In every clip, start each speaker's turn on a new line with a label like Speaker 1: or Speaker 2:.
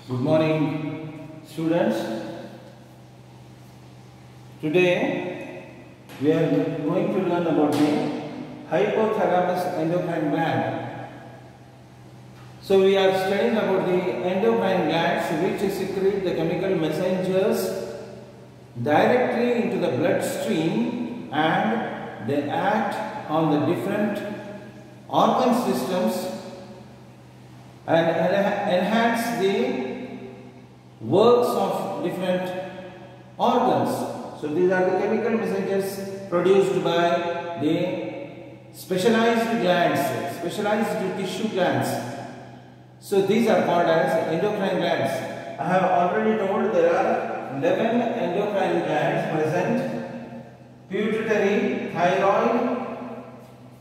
Speaker 1: Good morning, students. Today we are going to learn about the hypothalamus endocrine gland. So we are studying about the endocrine glands which secrete the chemical messengers directly into the bloodstream, and they act on the different organ systems and enhance the works of different organs. So these are the chemical messages produced by the specialized glands, specialized tissue glands. So these are called as endocrine glands. I have already told there are 11 endocrine glands present: pituitary, thyroid,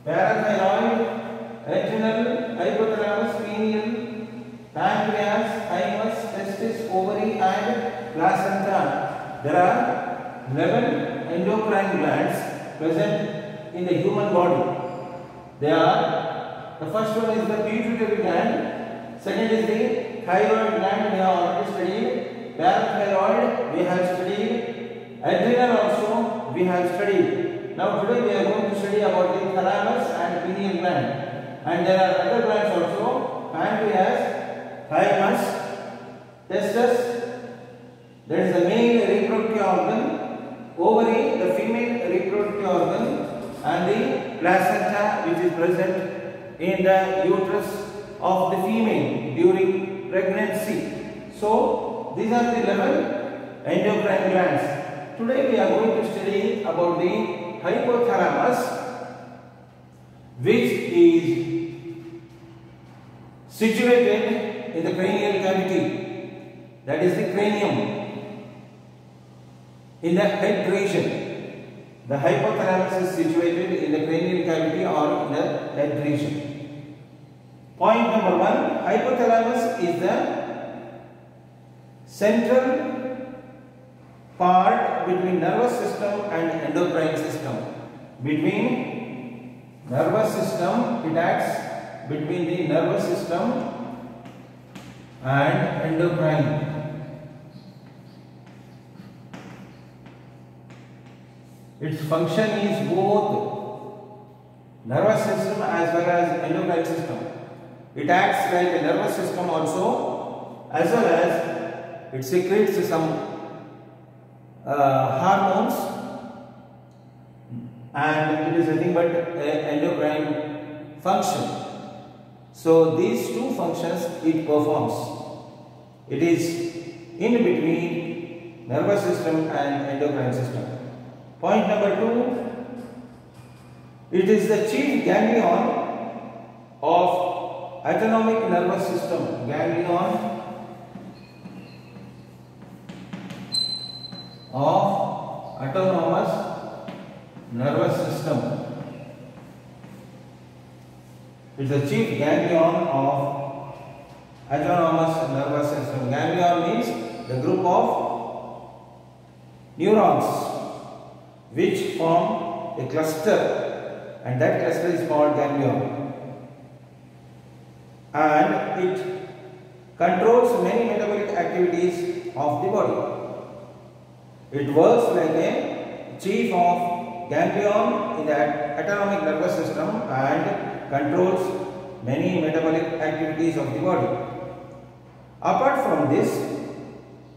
Speaker 1: parathyroid, adrenal, hypothalamus, pineal, pancreas, thymus, testis, ovary and placenta. There are 11 endocrine glands present in the human body. They are, the first one is the pituitary gland, second is the thyroid gland, we have already studied, parathyroid we have studied, adrenal also we have studied. Now today we are going to study about the thalamus and pineal gland. And there are other glands also: pancreas, thymus, testis, that is the male reproductive organ, ovary, the female reproductive organ, and the placenta, which is present in the uterus of the female during pregnancy. So these are the 11 endocrine glands. Today we are going to study about the hypothalamus, which is situated in the cranial cavity, that is the cranium, in the head region. The hypothalamus is situated in the cranial cavity or in the head region. Point number 1, hypothalamus is the central part between nervous system and endocrine system. Between nervous system, it acts between the nervous system and endocrine. Its function is both nervous system as well as endocrine system. It acts like a nervous system also, as well as it secretes some hormones, and it is nothing but endocrine function. So these two functions it performs. It is in between nervous system and endocrine system. Point number 2, it is the chief ganglion of autonomic nervous system. Ganglion of autonomous nervous system. It is the chief ganglion of autonomous nervous system. Ganglion means the group of neurons which form a cluster, and that cluster is called ganglion. And it controls many metabolic activities of the body. It works like a chief of ganglion in the autonomic nervous system and controls many metabolic activities of the body. Apart from this,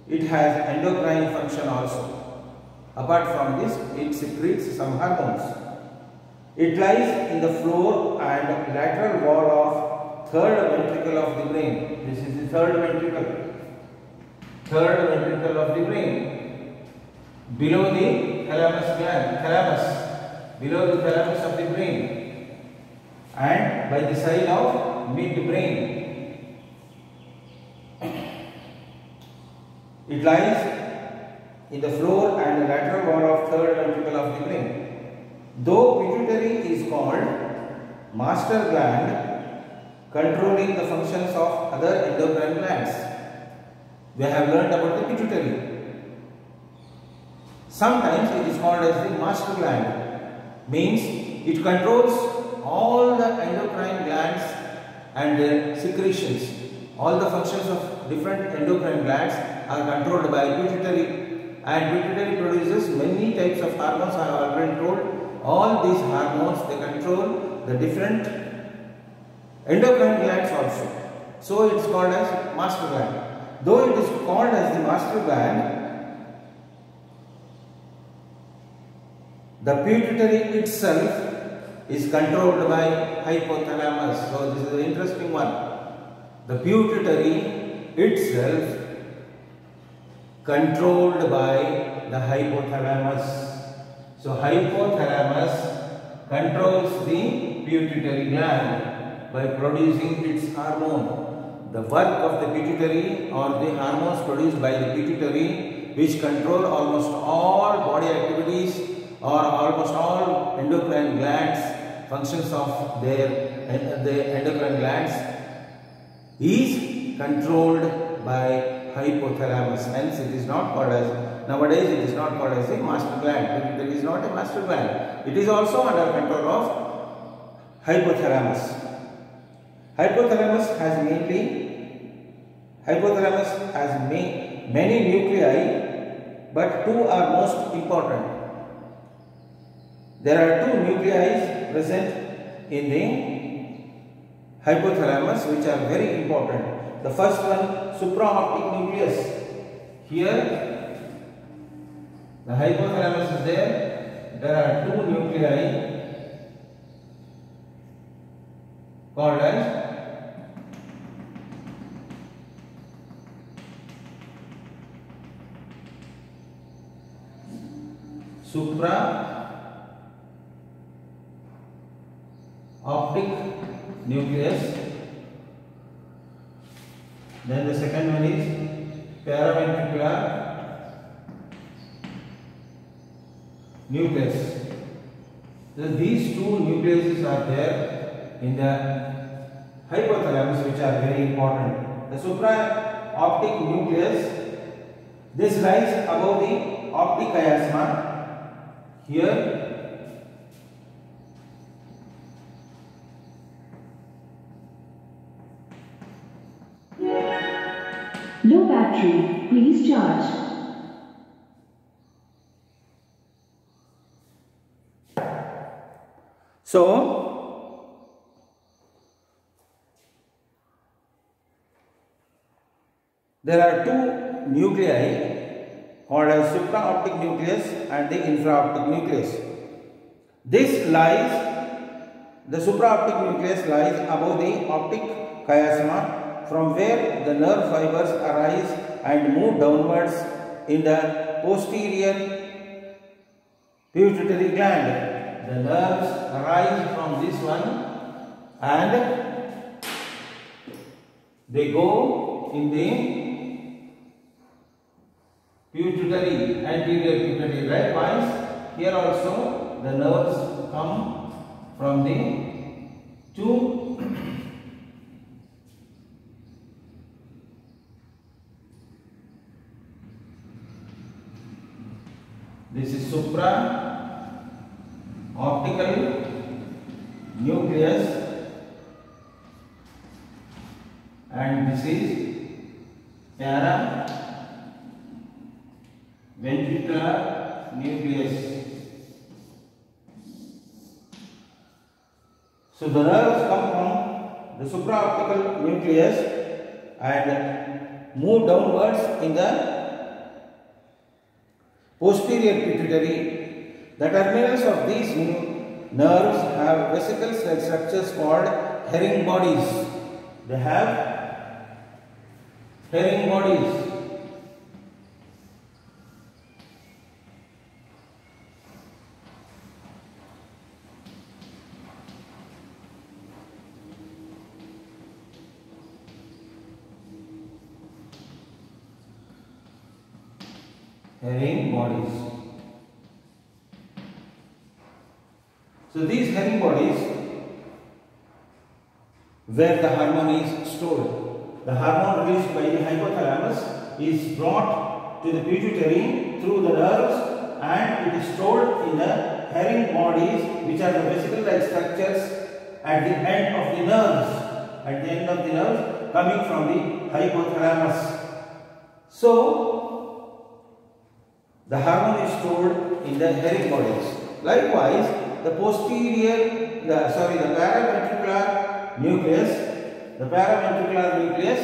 Speaker 1: it has endocrine function also. Apart from this, it secretes some hormones. It lies in the floor and lateral wall of third ventricle of the brain. This is the third ventricle. Third ventricle of the brain. Below the thalamus gland, below the thalamus of the brain, and by the side of midbrain. It lies in the floor and the lateral wall of third ventricle of the brain. Though pituitary is called master gland, controlling the functions of other endocrine glands. We have learned about the pituitary. Sometimes it is called as the master gland, means it controls all the endocrine glands and their secretions. all the functions of different endocrine glands are controlled by pituitary, and pituitary produces many types of hormones. I have already told. All these hormones, they control the different endocrine glands also. So it is called as master gland. Though it is called as the master gland, the pituitary itself is controlled by hypothalamus. So this is an interesting one. The pituitary itself controlled by the hypothalamus. So hypothalamus controls the pituitary gland by producing its hormone. The work of the pituitary, or the hormones produced by the pituitary, which control almost all body activities or almost all endocrine glands, functions of the endocrine glands, is controlled by hypothalamus. Hence it is not called as, nowadays it is not called as a master gland. It is not a master gland. It is also under control of hypothalamus. Hypothalamus has many nuclei, but two are most important. There are two nuclei present in the hypothalamus which are very important. The first one, supraoptic nucleus. Here the hypothalamus is there. There are two nuclei called as supraoptic nucleus. Then the second one is paraventricular nucleus. So these two nucleuses are there in the hypothalamus, which are very important. The supraoptic nucleus, this lies above the optic chiasma. Here
Speaker 2: low battery, please charge.
Speaker 1: So there are two nuclei called as supraoptic nucleus and the infraoptic nucleus. The supraoptic nucleus lies above the optic chiasma, from where the nerve fibers arise and move downwards in the posterior pituitary gland. The nerves arise from this one and they go in the pituitary, anterior pituitary. Likewise, here also the nerves come from the two this is supra optical nucleus and this is para ventricular nucleus. So the nerves come from the supraoptical nucleus and move downwards in the posterior pituitary. The terminals of these nerves have vesicles-like structures called herring bodies. They have herring bodies. Herring bodies. So these herring bodies, where the hormone is stored. The hormone released by the hypothalamus is brought to the pituitary through the nerves and it is stored in the herring bodies, which are the vesicle-like structures at the end of the nerves. At the end of the nerves, coming from the hypothalamus. So, the hormone is stored in the Hering bodies. Likewise, the paraventricular nucleus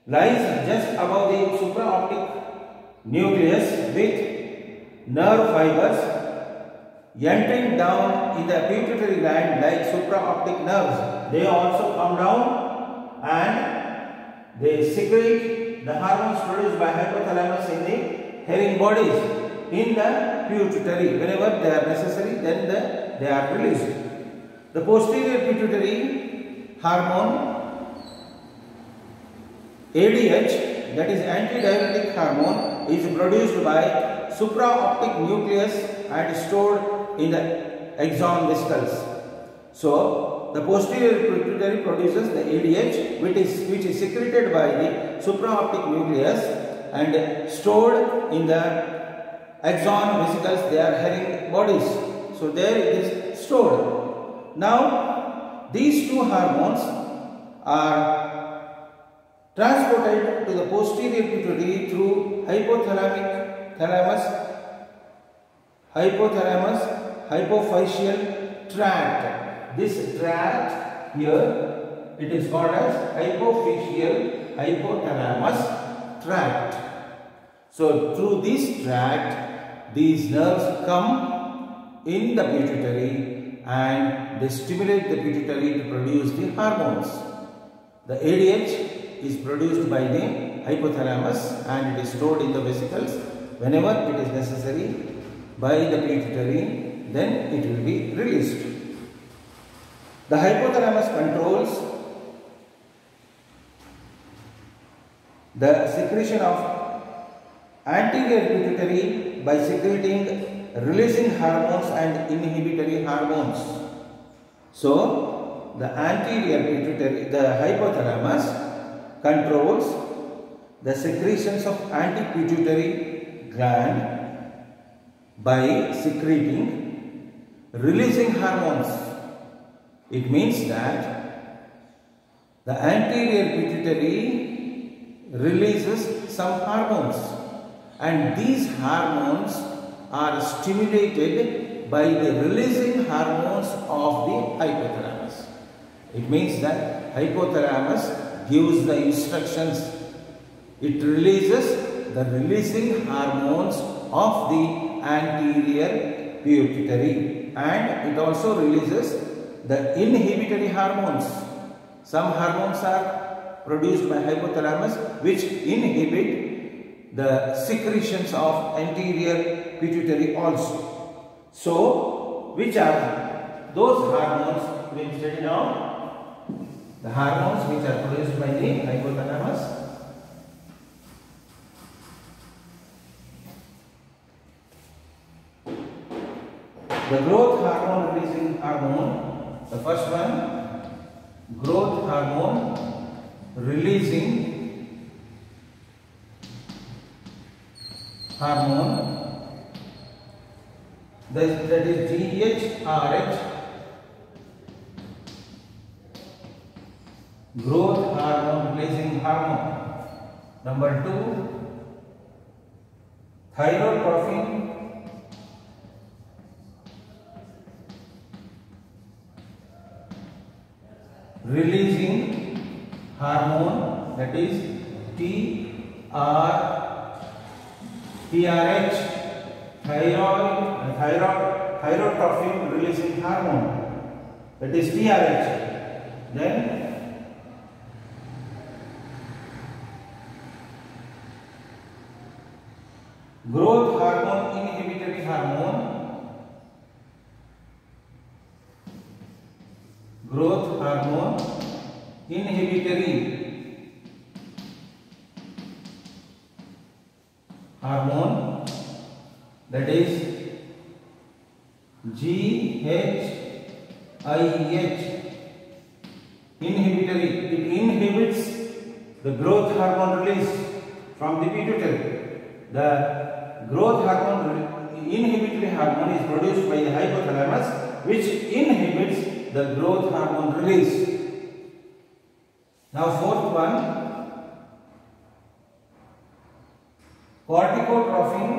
Speaker 1: lies just above the supraoptic nucleus with nerve fibers entering down in the pituitary gland like supraoptic nerves. They also come down and they secrete the hormones produced by hypothalamus in the Hering bodies in the pituitary. Whenever they are necessary, then they are released. The posterior pituitary hormone ADH, that is antidiuretic hormone, is produced by supraoptic nucleus and stored in the axon vesicles. So, the posterior pituitary produces the ADH, which is secreted by the supraoptic nucleus and stored in the axon vesicles. They are Hering bodies. So, there it is stored. Now, these two hormones are transported to the posterior pituitary through hypophyseal tract. This tract here, it is called as hypothalamus tract. So, through this tract, these nerves come in the pituitary and they stimulate the pituitary to produce the hormones. The ADH is produced by the hypothalamus and it is stored in the vesicles. Whenever it is necessary by the pituitary, then it will be released. The hypothalamus controls the secretion of anterior pituitary by secreting releasing hormones and inhibitory hormones. So, the anterior pituitary, the hypothalamus controls the secretions of antipituitary gland by secreting releasing hormones. It means that the anterior pituitary releases some hormones and these hormones are stimulated by the releasing hormones of the hypothalamus. It means that hypothalamus gives the instructions. It releases the releasing hormones of the anterior pituitary and it also releases the inhibitory hormones. Some hormones are produced by hypothalamus which inhibit the secretions of anterior pituitary also. So, which are those hormones? We will study now. The hormones which are produced by the hypothalamus. The growth hormone releasing hormone. The first one, growth hormone releasing hormone. That is GHRH. Growth hormone releasing hormone. Number 2, thyrotrophin releasing hormone, that is TRH, thyrotrophin releasing hormone, that is TRH. Then growth hormone inhibitory hormone, growth hormone inhibitory hormone, that is GHIH, inhibitory. It inhibits the growth hormone release from the pituitary. The growth hormone inhibitory hormone is produced by the hypothalamus which inhibits the growth hormone release. Now fourth one, corticotrophin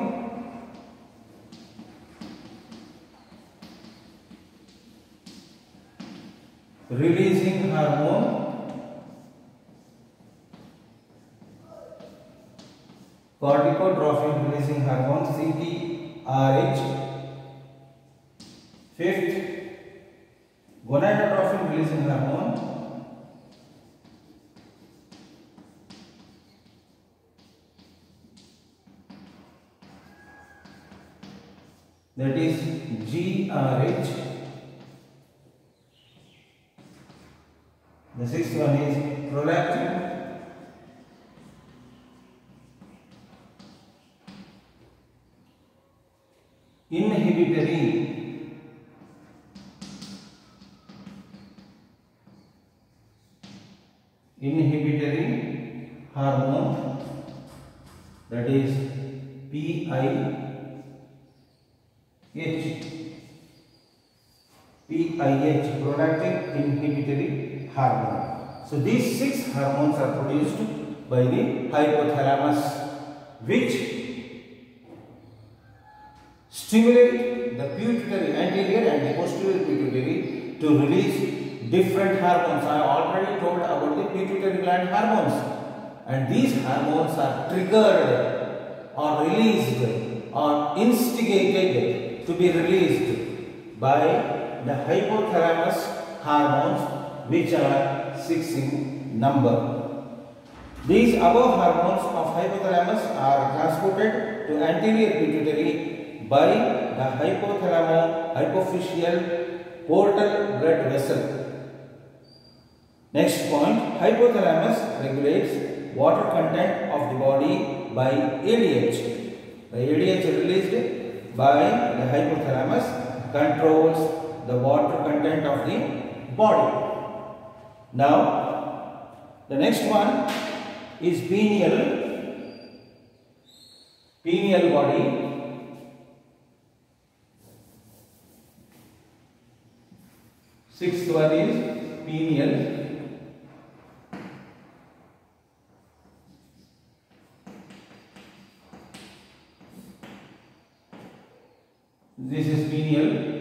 Speaker 1: releasing hormone CTRH. Fifth, gonadotrophin releasing hormone that is GRH. The sixth one is prolactin inhibitory hormone, that is PIH. Prolactin inhibitory hormone. So these 6 hormones are produced by the hypothalamus, which stimulate the pituitary, anterior and the posterior pituitary, to release different hormones. I already told about the pituitary gland hormones, and these hormones are triggered or released or instigated to be released by the hypothalamus hormones, which are 6 in number. These above hormones of hypothalamus are transported to anterior pituitary by the hypophyseal portal blood vessel. Next point, hypothalamus regulates water content of the body by ADH. The ADH released by the hypothalamus controls the water content of the body. Now, the next one is pineal body. Sixth one is pineal. This is pineal.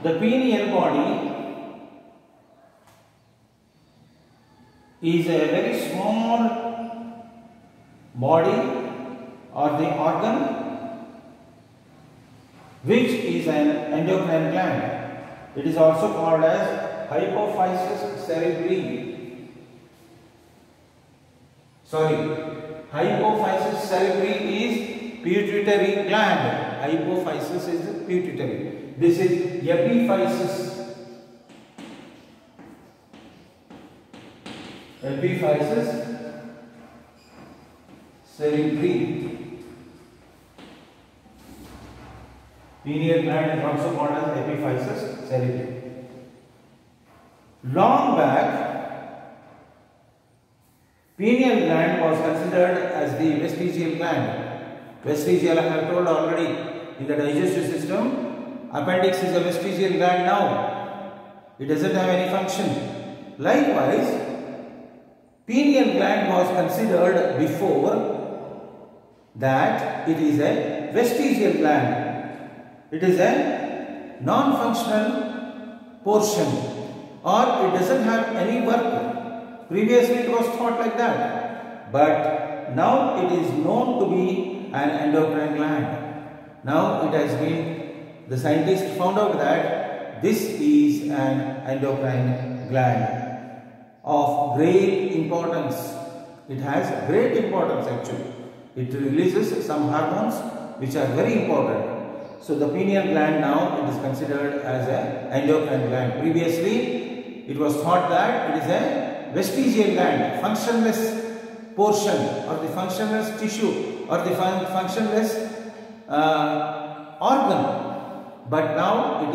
Speaker 1: The pineal body is a very small body or the organ which is an endocrine gland. It is also called as hypophysis cerebri. Hypophysis cerebri is pituitary gland. Hypophysis is pituitary. This is epiphysis. Epiphysis cerebri. Pineal gland is also called as epiphysis cerebri. Long back, pineal gland was considered as the vestigial gland. Vestigial, I have told already, in the digestive system. Appendix is a vestigial gland now. It doesn't have any function. Likewise, pineal gland was considered before that it is a vestigial gland. It is a non-functional portion, or it doesn't have any work. Previously it was thought like that, but now it is known to be an endocrine gland. Now it has been, the scientists found out that this is an endocrine gland of great importance. It has great importance actually. It releases some hormones which are very important. So the pineal gland now it is considered as an endocrine gland. Previously it was thought that it is a vestigial gland, functionless portion or the functionless tissue or the functionless organ. But now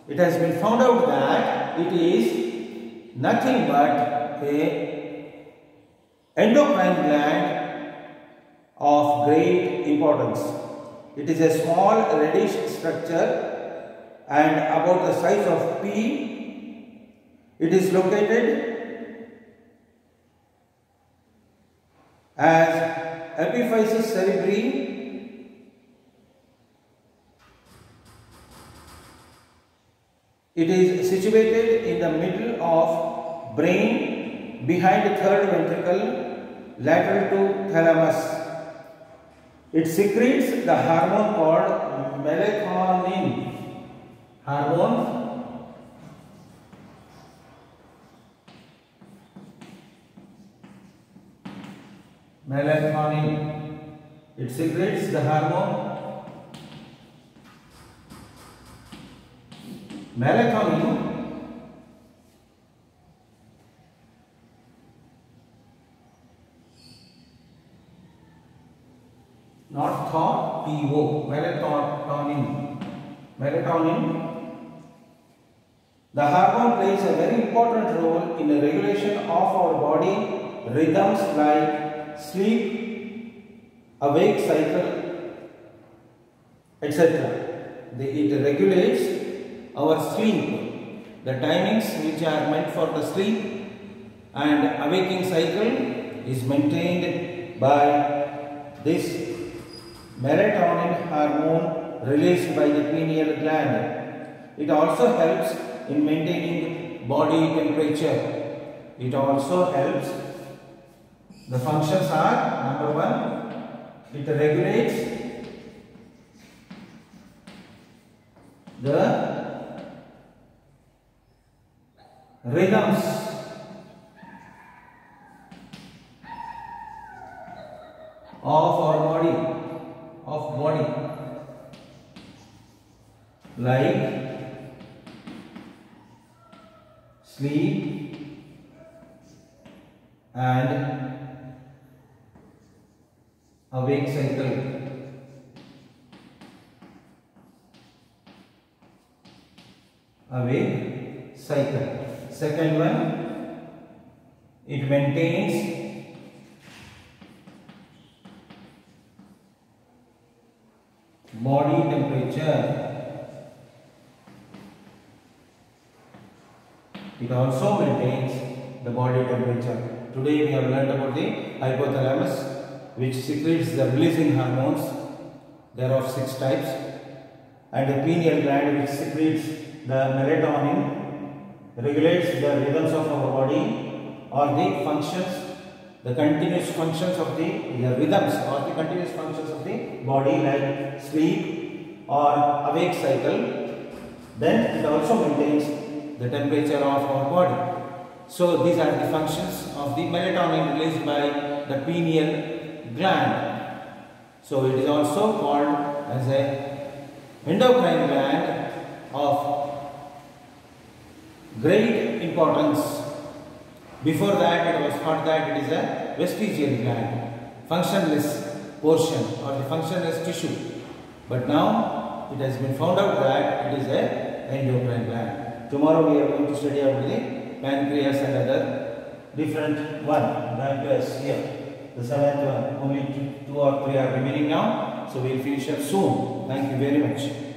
Speaker 1: it has been found out that it is nothing but a endocrine gland of great importance. It is a small reddish structure and about the size of pea. It is located as epiphysis cerebri. It is situated in the middle of brain behind the third ventricle lateral to thalamus. It secretes the hormone called melatonin. Melatonin. It secretes the hormone melatonin. Not thought, P-O, melatonin. The hormone plays a very important role in the regulation of our body rhythms like sleep, awake cycle, etc. It regulates our sleep, the timings which are meant for the sleep, and awaking cycle is maintained by this melatonin hormone released by the pineal gland. It also helps in maintaining body temperature. It also helps. The functions are, number one, it regulates the rhythms of our body. Like sleep and awake cycle. Second one, it maintains body temperature. It also maintains the body temperature. Today we have learned about the hypothalamus, which secretes the releasing hormones. There are 6 types. And the pineal gland, which secretes the melatonin, regulates the rhythms of our body or the functions, the continuous functions of the rhythms or the continuous functions of the body like sleep or awake cycle. Then it also maintains the temperature of our body. So these are the functions of the melatonin released by the pineal gland. So it is also called as a endocrine gland of great importance. Before that it was thought that it is a vestigial gland, functionless portion or the functionless tissue. But now it has been found out that it is a endocrine gland. Tomorrow we are going to study about the pancreas and other different pancreas here. The 7th one, only 2 or 3 are remaining now. So we will finish up soon. Thank you very much.